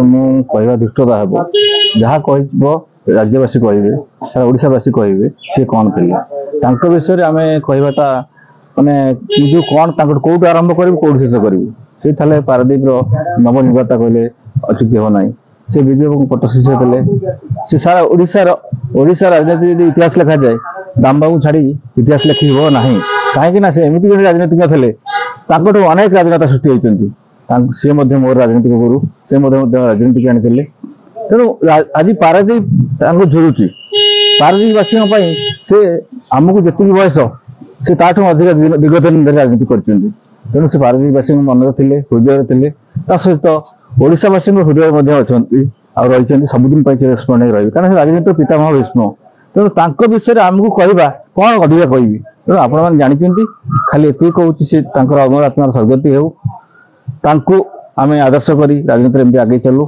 ମୁଁ କହିବା ଦୁଷ୍ଟତା ହେବ ଯାହା କହିବ ରାଜ୍ୟବାସୀ କହିବେ ସାରା ଓଡ଼ିଶାବାସୀ କହିବେ ସେ କ'ଣ ଥିଲେ ତାଙ୍କ ବିଷୟରେ ଆମେ କହିବାଟା ମାନେ କିନ୍ତୁ କ'ଣ ତାଙ୍କଠୁ କୋଉଠୁ ଆରମ୍ଭ କରିବୁ କୋଉଠୁ ଶେଷ କରିବୁ ସେ ଥିଲେ ପାରାଦୀପର ନବନିର୍ବାତା କହିଲେ ଅଚ୍ୟୁତ ହେବ ନାହିଁ ସେ ବିଜେପିକୁ ପଟ୍ଟଶିଷ୍ୟ ଥିଲେ ସେ ସାରା ଓଡ଼ିଶାର ରାଜନୀତି ଯଦି ଇତିହାସ ଲେଖାଯାଏ ଦାମବାବୁ ଛାଡ଼ି ଇତିହାସ ଲେଖି ହେବ ନାହିଁ କାହିଁକି ନା ସେ ଏମିତି ଜଣେ ରାଜନୀତିଜ୍ଞ ଥିଲେ ତାଙ୍କଠୁ ଅନେକ ରାଜନେତା ସୃଷ୍ଟି ହୋଇଛନ୍ତି ସେ ମଧ୍ୟ ମୋର ରାଜନୈତିକ ଗୁରୁ ସେ ମଧ୍ୟ ରାଜନୀତିଜ୍ଞ ଆଣିଥିଲେ ତେଣୁ ଆଜି ପାରାଦୀପ ତାଙ୍କୁ ଝୁରୁଛି ପାରାଦୀପବାସୀଙ୍କ ପାଇଁ ସେ ଆମକୁ ଯେତିକି ବୟସ ସେ ତାଠୁ ଅଧିକ ବିଗତ ଧରି ରାଜନୀତି କରିଛନ୍ତି ତେଣୁ ସେ ପାରାଦୀପବାସୀଙ୍କ ମନରେ ଥିଲେ ହୃଦୟରେ ଥିଲେ ତା ସହିତ ଓଡ଼ିଶାବାସୀଙ୍କ ହୃଦୟରେ ମଧ୍ୟ ଅଛନ୍ତି ଆଉ ରହିଛନ୍ତି ସବୁଦିନ ପାଇଁ ସେ ରେସ୍ପଣ୍ଡ ହେଇ ରହିବେ କାରଣ ସେ ରାଜନୀତିର ପିତାମହ ଭୀଷ୍ମ ତେଣୁ ତାଙ୍କ ବିଷୟରେ ଆମକୁ କହିବା କ'ଣ ଅଧିକା କହିବି ତେଣୁ ଆପଣମାନେ ଜାଣିଛନ୍ତି ଖାଲି ଏତିକି କହୁଛି ସେ ତାଙ୍କର ଅମର ଆତ୍ମାର ସ୍ୱର୍ଗତି ହେଉ ତାଙ୍କୁ ଆମେ ଆଦର୍ଶ କରି ରାଜନୀତିରେ ଏମିତି ଆଗେଇ ଚାଲୁ।